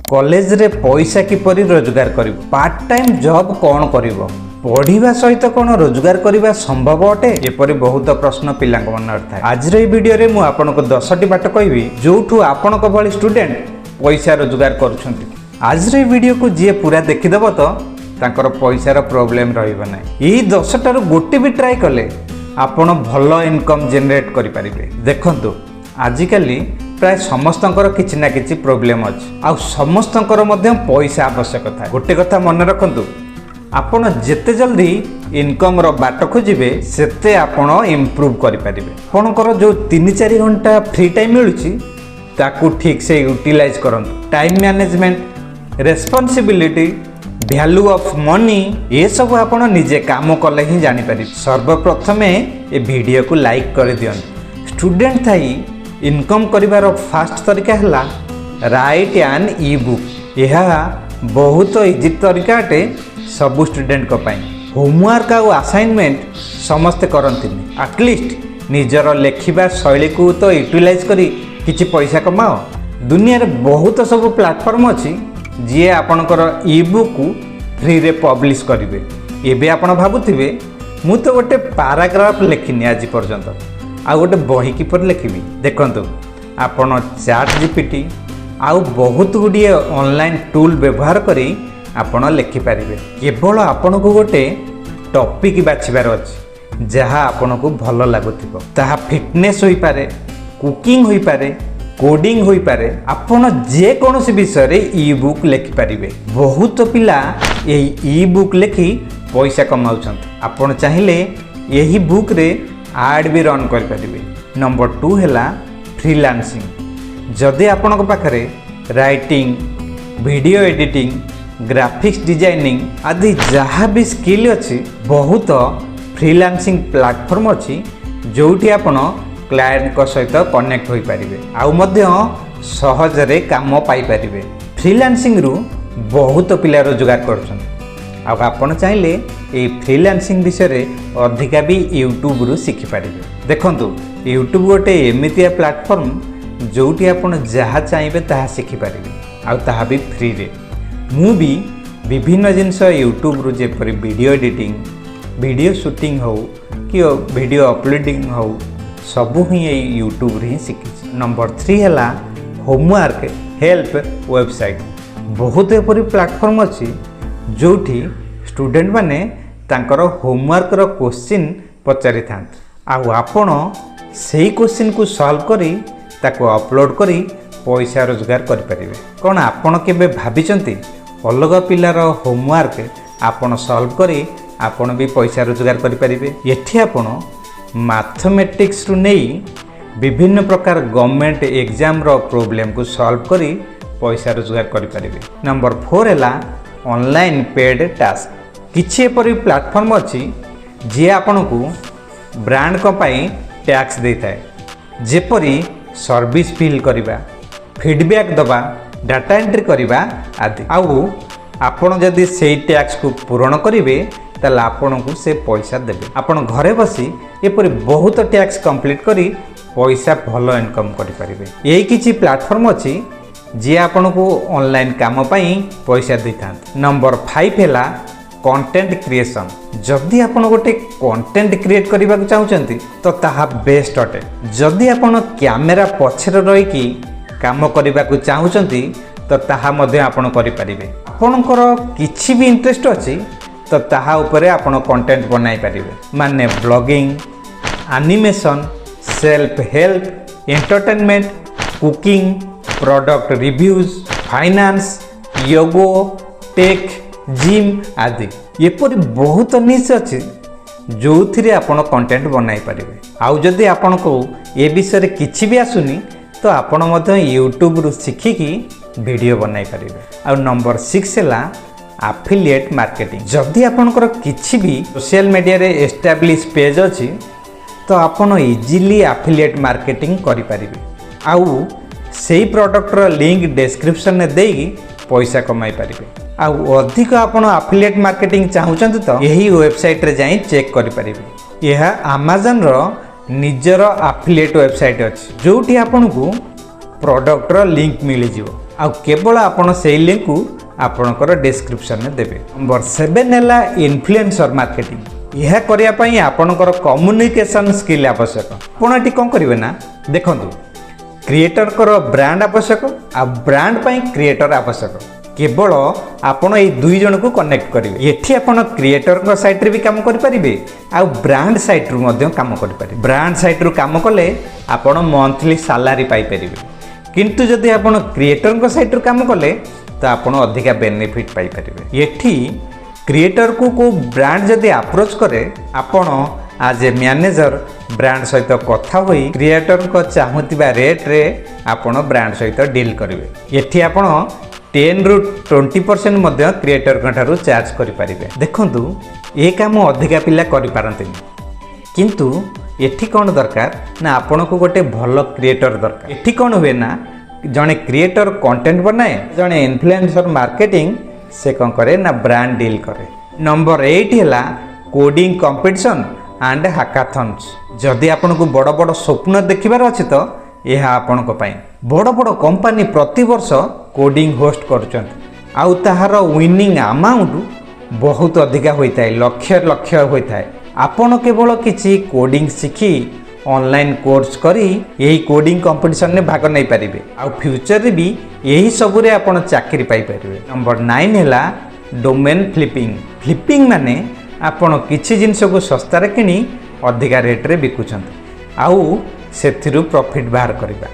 College रे पैसा किपरि रोजगार करिवो, पार्ट टाइम जॉब कौन करिवो, पढ़िबा सहित कौन रोजगार करने संभव अटे, एपरी बहुत प्रश्न पिला मन था। आज वीडियो रे मु आपनको 10टी बाट कहबी जोठू आपनको भली स्टूडेंट पैसा रोजगार करुछंती। आज वीडियो को जी पूरा देखिदेव तो तांकर पैसार प्रोब्लेम रहिबो नै। एही 10टारु गोटे भी ट्राई कले आपण भल इनकम जनरेट करि परिबे। देखंतु आजिकाली प्राय समस्तंकर किछि ना किछि प्रोब्लेम अछि, आ समस्तंकर मध्य पैसा आवश्यक था। गोटे कथा मन रखंतु, आपण जेते जल्दी इनकम रो बाट खोजिबे सेते आपण इम्प्रूव करि परिबे। आपणकर जो 3-4 घंटा फ्री टाइम मिलुछि ताकू ठीक से यूटिलाइज करंतु। Time management, responsibility, value of money, ये सब आपण निजे काम कले ही जानि परिबे। सर्वप्रथम ए वीडियो को लाइक कर दियंतु। स्टूडेंट थाई इनकम करिवार फास्ट तरीका हला राइट एन ई बुक। यह बहुत इजी तरीका अटे सबु स्टूडेंट को पाई। होमवर्क आउ असाइनमेंट समस्ते करंतिनी, एटलिस्ट निजर लेखिबा शैली को तो यूटिलाइज करी किछि पैसा कमाओ। दुनिया रे बहुत सब प्लेटफॉर्म अछि जे आपनकर ई बुक को फ्री रे पब्लिश करिवे। एबे आपण भाबुथिबे मु तो गोटे पैराग्राफ लेखिनी आज पर्यंत, आ गोटे बही किपर लिखिबी। देखंतु आपण चैट जीपीटी आउ बहुत गुडिए ऑनलाइन टूल व्यवहार करी आपण लिखि पारिबे। केवल आपण को गोटे टॉपिक बाछिबार अछि जहा आपण को भल लागुथिबो। ताहा फिटनेस होई पारे, कुकिंग होई पारे, कोडिंग होई पारे, आपण जे कोनोसी विषय रे ई बुक लिखि पारिबे। बहुत पिला एही ई बुक लिखि पैसा कमाउछंत। आपण चाहिले एही बुक रे एड भी रन कर पारिबे। नंबर 2 हैला फ्रीलांसिंग। जदि आपण को पाखरे writing, video editing, graphics designing आदि जहाँ भी स्किल अच्छी, बहुत फ्रीलांसिंग प्लेटफॉर्म अच्छी जोटी आपण क्लायंट को सहित कनेक्ट हो पारिबे, आउ मध्य सहजरे काम पाई पारिबे। फ्रीलांसिंग रु बहुत पिला रोजगार करछन। आ आपण चाहिले ए फ्रीलांसिंग विषय रे अधिका भी यूट्यूब रु शिखि पारिबे। देखंतु यूट्यूब गोटे एमितिया प्लेटफॉर्म जोटी आपण जहाँ चाहिए ताहा शिखि पारिबे, आ ताहा भी फ्री रे। मु भी विभिन्न जिनस यूट्यूब रु जेपरि वीडियो एडिटिंग, वीडियो शूटिंग हो कि वीडियो अपलोडिंग हो सबु ही यूट्यूब रे शिखि। नंबर 3 हैला होमवर्क हेल्प वेबसाइट। बहुत एपरि प्लेटफॉर्म अछि जोठी स्टूडेंट माने तांकर होमवर्क रो क्वेश्चन पचारि थांत, आ आपण सेही क्वेश्चन को सॉल्व करी ताको अपलोड करी पैसा रोजगार करि परिबे। कोन आपण केबे भाबिचंती अलग पिलार होमवर्क आपण सॉल्व करी आपण भी पैसा रोजगार करि परिबे? एठी आपण मैथमेटिक्स रु नै विभिन्न प्रकार गवर्नमेंट एग्जाम रो प्रॉब्लम को सॉल्व करी पैसा रोजगार करि परिबे। नंबर 4 हैला ऑनलाइन पेड टास्क। किछि एपरि प्लेटफॉर्म अछि जे आपण को ब्रांड को पाई टैक्स देथाय, जेपरि सर्विस फिल करिबा, फीडबैक दबा, डाटा एंट्री करिबा आदि। आउ आपण जदि सेही टैक्स को पूर्ण करिवे ताले आपण को से पैसा देबे। आपण घरे बसी एपरि बहुत टैक्स कंप्लीट करी पैसा भल इनकम करि परिबे। एही किछि प्लेटफॉर्म अछि जे आपण को ऑनलाइन काम पाई पैसा दैथांत। नंबर 5 हैला कंटेंट क्रिएशन। जदि आपण गोटे कंटेंट क्रिएट करबा को चाहुचंती तो ताहा बेस्ट अटे। जदि आपण कैमरा पछरे रही कि काम करबा को चाहुचंती तो ताहा मध्ये आपण करि परिबे। आपणकर किछि भी इंटरेस्ट अछि तो ताहा ऊपर आपण कंटेंट बनाई परिबे, माने blogging, animation, self help, entertainment, cooking, product reviews, finance, yoga, tech, gym आदि। एपरि बहुत निश अछि जो थिरे आपण कंटेंट बनाई परिबे। आउ जदि आपण को ए विषय रे किछि भी आसुनी तो आपण मध्य यूट्यूब रु शिखिकी वीडियो बनाई परिबे। आउ नंबर 6 हैला एफिलिएट मार्केटिंग। जदि आपनकर किछि भी सोशल मीडिया रे एस्टैब्लिश पेज अछि तो आपण इजीली एफिलिएट मार्केटिंग करि परिबे। आउ सेही प्रोडक्ट रो लिंक डिस्क्रिप्शन में देई पैसा कमाई परिबे। आउ अधिक आपण एफिलिएट मार्केटिंग चाहुचंत तो यही वेबसाइट रे जाई चेक करि परिबे। यह अमेज़न रो निजर एफिलिएट वेबसाइट अछि जोठी आपण को प्रोडक्ट रो लिंक मिलि जिवो। आ केवल आपण से लिंक को आपणकर डिस्क्रिप्शन में देवे। नंबर 7 है इन्फ्लुएंसर मार्केटिंग। यह करिया पई आपणकर कम्युनिकेशन स्किल आवश्यक। आपण एटी कोन करिवे ना देखंतु क्रिएटर कर ब्रांड आवश्यक आ ब्रांड पई क्रिएटर आवश्यक। केवल आपण ए दुई जन को कनेक्ट करेंगे। एठी आपण क्रिएटर साइट रे भी काम करि परिबे आ ब्रांड साइट रु मध्य काम करि परिबे। ब्रांड साइट रु काम कले आपण मंथली सैलरी पाई परिबे, किंतु जदि आपण क्रिएटर साइट रु काम कले तो आपण अधिका बेनिफिट पाई परिबे। एठी क्रिएटर को ब्रांड जदि अप्रोच करे आपण आज ए मैनेजर ब्रांड सहित कथा होई क्रिएटर को चाहूतिबा रेट रे आपण ब्रांड सहित डील करिवे। एठी आपण 10 ରୁ 20% मध्य क्रिएटर ठारू चार्ज करें। देखंतु ये काम अधिका पिला करि पारंतिनी, किंतु एठी कौन दरकार ना आपण को गोटे भल क्रिएटर दरकार। एठी कौन हुए ना जड़े क्रिएटर कंटेंट बनाए, जड़े इन्फ्लुएंसर मार्केटिंग से कौन करे ना ब्रांड डील करे। नंबर 8 है कोडिंग कंपटीशन एंड हैकाथन्स। जदि आपण को बड़ बड़ स्वप्न देखिबार अछि तो यह आपण को पाई बड़ बड़ कंपनी प्रति वर्ष कोडिंग होस्ट करुछन आउ ताहार विनिंग अमाउंट बहुत अधिका होता है, लक्ष लक्ष होता है। आपण केवल किछि कोडिंग सीखी ऑनलाइन कोर्स करी यही कोडिंग कंपटीशन में भाग नहीं पारिबे आउ फ्यूचर रे भी यही सब रे आपण चाकरी पाई पारिबे। नंबर 9 हैला डोमेन फ्लिपिंग। फ्लिपिंग माने आपण किछि जिंस को सस्ता रे किनी अधिका रेट रे बिकुछन आउ सेथिरु प्रॉफिट बाहर करिबा।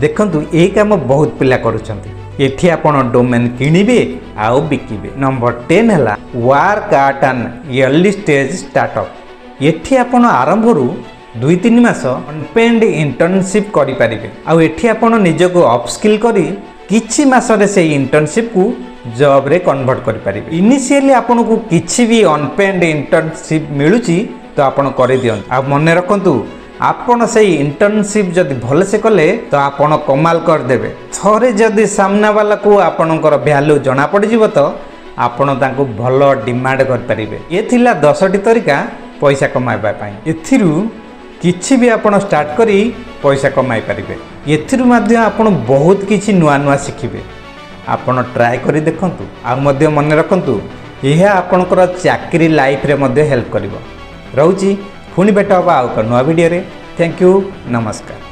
देखंतु ए काम बहुत पिला करूछंती। एठी आपण डोमेन किनिबे आउ बिकिबे। नंबर 10 हैला work at an early stage startup. एठी आपण आरंभ रु 2-3 मास अनपेड इंटर्नशिप करि पारिबे आउ एठी आपण निजको अपस्किल करी किछि मास रे से इंटर्नशिप को जॉब रे कन्वर्ट करि पारिबे। इनिशियली आपण को किछि भी अनपेड इंटर्नशिप मिलुची तो आपण करि दियन। आ मने रखंतु आपण से इंटर्नशिप जदि भल से कले तो आपण कमाल कर देबे। थरे जदि सामना वाला को आपणकर वैल्यू जना पड़ जिवो तो आपण तांको भल डिमांड कर परिबे। ये थिला 10टी तरीका पैसा कमाइबा पई। एथिरु किछि भी आपण स्टार्ट करी पैसा कमाई परिबे। एथिरु माध्य आपण बहुत किछि नुआ नुआ सिखिबे। आपण ट्राई करी देखंतु आ मध्य मन रखंतु यह आपणकर चाकरी लाइफ रे मध्य हेल्प करिवो। रहउची पुणी भेट हवा आउ नुआ वीडियो रे। थैंक यू, नमस्कार।